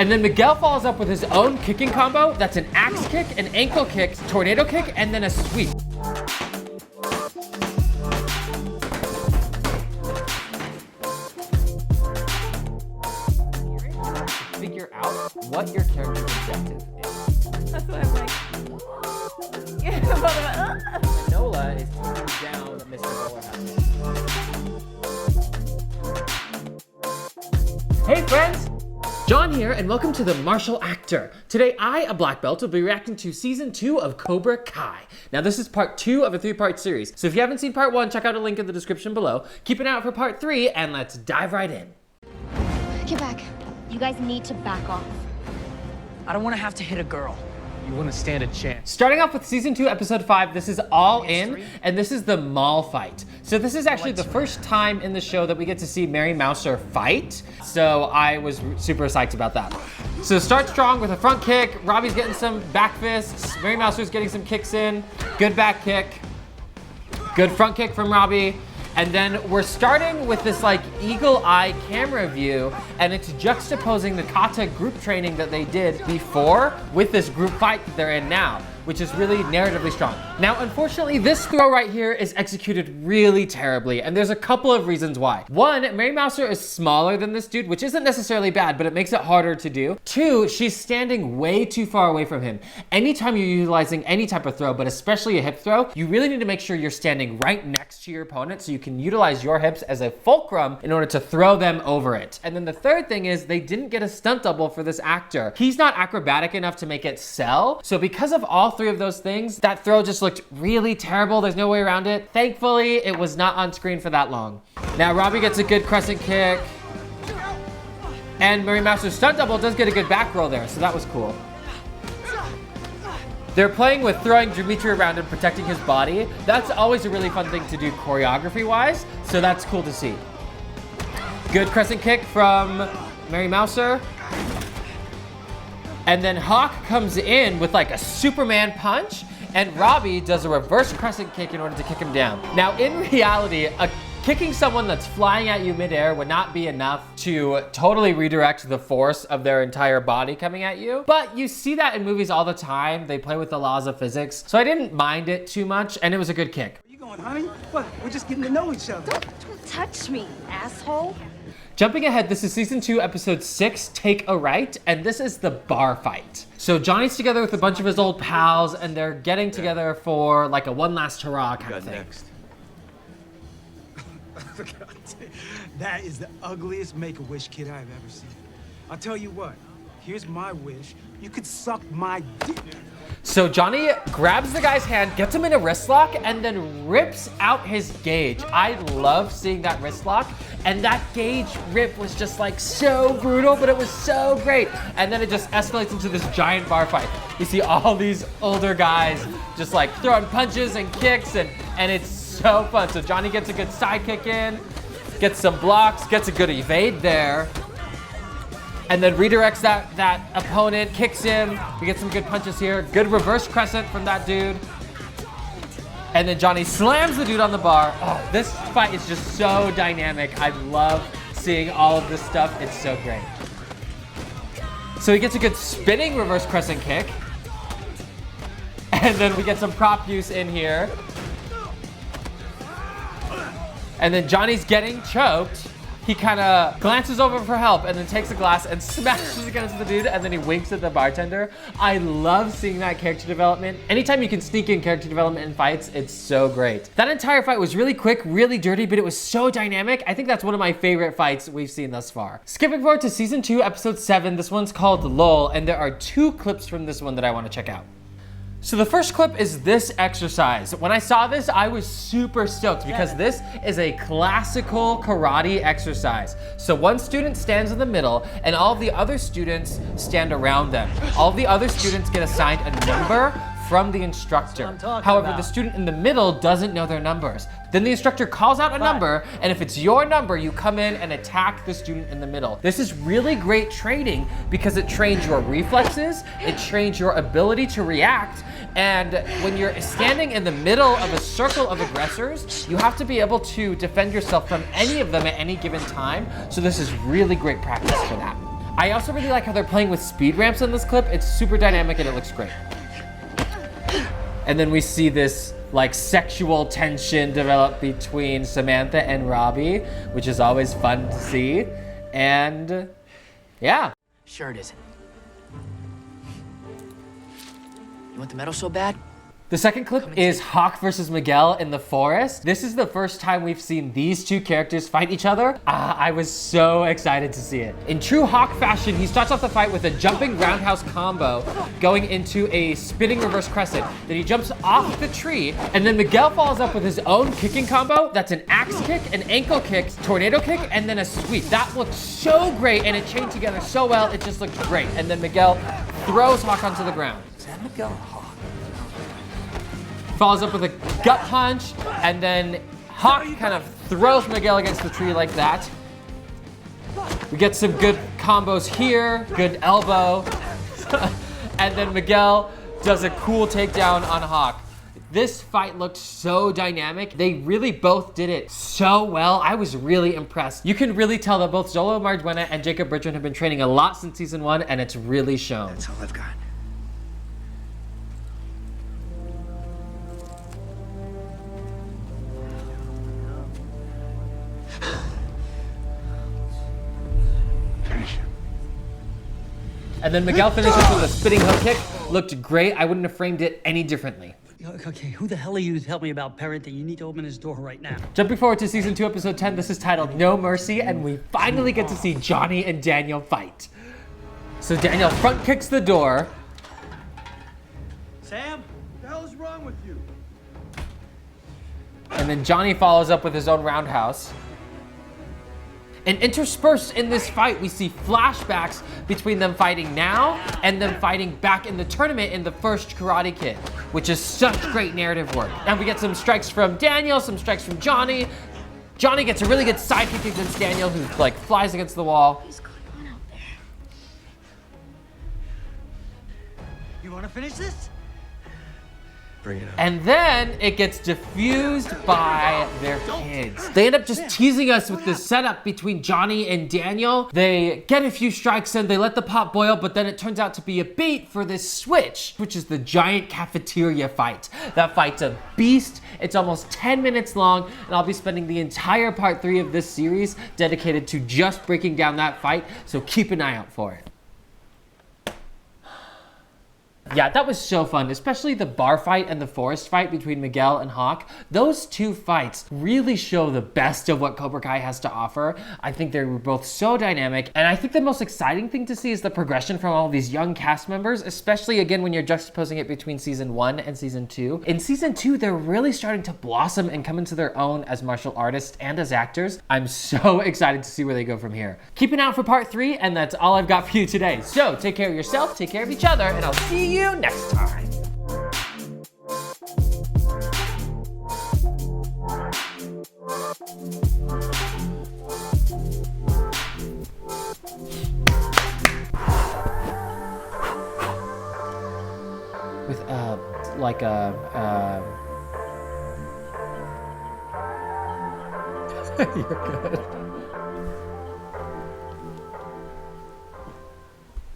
And then Miguel follows up with his own kicking combo. That's an axe kick, an ankle kick, tornado kick, and then a sweep. Figure out what your character's objective is. That's what I'm like. Nola is taking down Mr. Bowlerhouse. Hey friends! John here, and welcome to The Martial Actor. Today I, a black belt, will be reacting to Season 2 of Cobra Kai. Now this is part 2 of a 3-part series, so if you haven't seen part 1, check out a link in the description below. Keep an eye out for part 3, and let's dive right in. Get back. You guys need to back off. I don't want to have to hit a girl. You want to stand a chance. Starting off with Season 2, Episode 5, this is All In, and this is the mall fight. So this is actually the first time in the show that we get to see Mary Mouser fight, so I was super psyched about that. So start strong with a front kick, Robbie's getting some back fists, Mary Mouser's getting some kicks in, good back kick, good front kick from Robbie. And then we're starting with this like eagle eye camera view, and it's juxtaposing the kata group training that they did before with this group fight that they're in now, which is really narratively strong. Now, unfortunately, this throw right here is executed really terribly, and there's a couple of reasons why. One, Mary Mouser is smaller than this dude, which isn't necessarily bad, but it makes it harder to do. Two, she's standing way too far away from him. Anytime you're utilizing any type of throw, but especially a hip throw, you really need to make sure you're standing right next to your opponent so you can utilize your hips as a fulcrum in order to throw them over it. And then the third thing is they didn't get a stunt double for this actor. He's not acrobatic enough to make it sell, so because of all three of those things, that throw just looked really terrible. There's no way around it. Thankfully, it was not on screen for that long. Now, Robbie gets a good crescent kick. And Mary Mouser's stunt double does get a good back roll there, so that was cool. They're playing with throwing Dimitri around and protecting his body. That's always a really fun thing to do choreography-wise, so that's cool to see. Good crescent kick from Mary Mouser. And then Hawk comes in with like a Superman punch, and Robbie does a reverse crescent kick in order to kick him down. Now, in reality, kicking someone that's flying at you midair would not be enough to totally redirect the force of their entire body coming at you. But you see that in movies all the time. They play with the laws of physics. So I didn't mind it too much, and it was a good kick. Where you going, honey? What? We're just getting to know each other. Don't touch me, asshole. Jumping ahead, this is Season 2, Episode 6, Take a Right, and this is the bar fight. So Johnny's together with a bunch of his old pals, and they're getting together for like a one last hurrah kind of thing. Next. That is the ugliest Make-A-Wish kid I've ever seen. I'll tell you what, here's my wish. You could suck my dick. So Johnny grabs the guy's hand, gets him in a wrist lock, and then rips out his gauge. I love seeing that wrist lock, and that gauge rip was just like so brutal, but it was so great. And then it just escalates into this giant bar fight. You see all these older guys just like throwing punches and kicks, and it's so fun. So Johnny gets a good side kick in, gets some blocks, gets a good evade there, and then redirects that opponent, kicks him. We get some good punches here. Good reverse crescent from that dude. And then Johnny slams the dude on the bar. Oh, this fight is just so dynamic. I love seeing all of this stuff. It's so great. So he gets a good spinning reverse crescent kick. And then we get some prop use in here. And then Johnny's getting choked. He kind of glances over for help and then takes a glass and smashes against the dude, and then he winks at the bartender. I love seeing that character development. Anytime you can sneak in character development in fights, it's so great. That entire fight was really quick, really dirty, but it was so dynamic. I think that's one of my favorite fights we've seen thus far. Skipping forward to Season 2, Episode 7, this one's called LOL, and there are 2 clips from this one that I want to check out. So the first clip is this exercise. When I saw this, I was super stoked because this is a classical karate exercise. So one student stands in the middle and all the other students stand around them. All the other students get assigned a number from the instructor. However, the student in the middle doesn't know their numbers. Then the instructor calls out a number, and if it's your number, you come in and attack the student in the middle. This is really great training because it trains your reflexes, it trains your ability to react, and when you're standing in the middle of a circle of aggressors, you have to be able to defend yourself from any of them at any given time, so this is really great practice for that. I also really like how they're playing with speed ramps in this clip. It's super dynamic and it looks great. And then we see this like sexual tension develop between Samantha and Robbie, which is always fun to see. And yeah. Sure it isn't. You want the medal so bad? The second clip is Hawk versus Miguel in the forest. This is the first time we've seen these two characters fight each other. I was so excited to see it. In true Hawk fashion, he starts off the fight with a jumping roundhouse combo going into a spinning reverse crescent. Then he jumps off the tree, and then Miguel follows up with his own kicking combo. That's an axe kick, an ankle kick, tornado kick, and then a sweep. That looked so great, and it chained together so well, it just looked great. And then Miguel throws Hawk onto the ground. Is that Miguel or Hawk? Follows up with a gut punch, and then Hawk kind of throws Miguel against the tree like that. We get some good combos here, good elbow, and then Miguel does a cool takedown on Hawk. This fight looked so dynamic. They really both did it so well. I was really impressed. You can really tell that both Xolo Maridueña and Jacob Bertrand have been training a lot since season 1, and it's really shown. That's all I've got. And then Miguel finishes with a spinning hook kick. Looked great. I wouldn't have framed it any differently. Okay, who the hell are you to tell me about parenting? You need to open his door right now. Jumping forward to season 2, episode 10, this is titled No Mercy, and we finally get to see Johnny and Daniel fight. So Daniel front kicks the door. Sam, what the hell is wrong with you? And then Johnny follows up with his own roundhouse. And interspersed in this fight, we see flashbacks between them fighting now and them fighting back in the tournament in the first Karate Kid, which is such great narrative work. And we get some strikes from Daniel, some strikes from Johnny. Johnny gets a really good side kick against Daniel, who like flies against the wall. What's going on out there? You want to finish this? Bring it up. And then it gets diffused by their kids. They end up just teasing us with this setup between Johnny and Daniel. They get a few strikes in, they let the pot boil, but then it turns out to be a bait for this switch, which is the giant cafeteria fight. That fight's a beast. It's almost 10 minutes long, and I'll be spending the entire part 3 of this series dedicated to just breaking down that fight, so keep an eye out for it. Yeah, that was so fun, especially the bar fight and the forest fight between Miguel and Hawk. Those two fights really show the best of what Cobra Kai has to offer. I think they were both so dynamic, and I think the most exciting thing to see is the progression from all these young cast members, especially again when you're juxtaposing it between season 1 and season 2. In season 2, they're really starting to blossom and come into their own as martial artists and as actors. I'm so excited to see where they go from here. Keep an eye out for part 3, and that's all I've got for you today. So take care of yourself, take care of each other, and I'll see you next time. With like a you're good.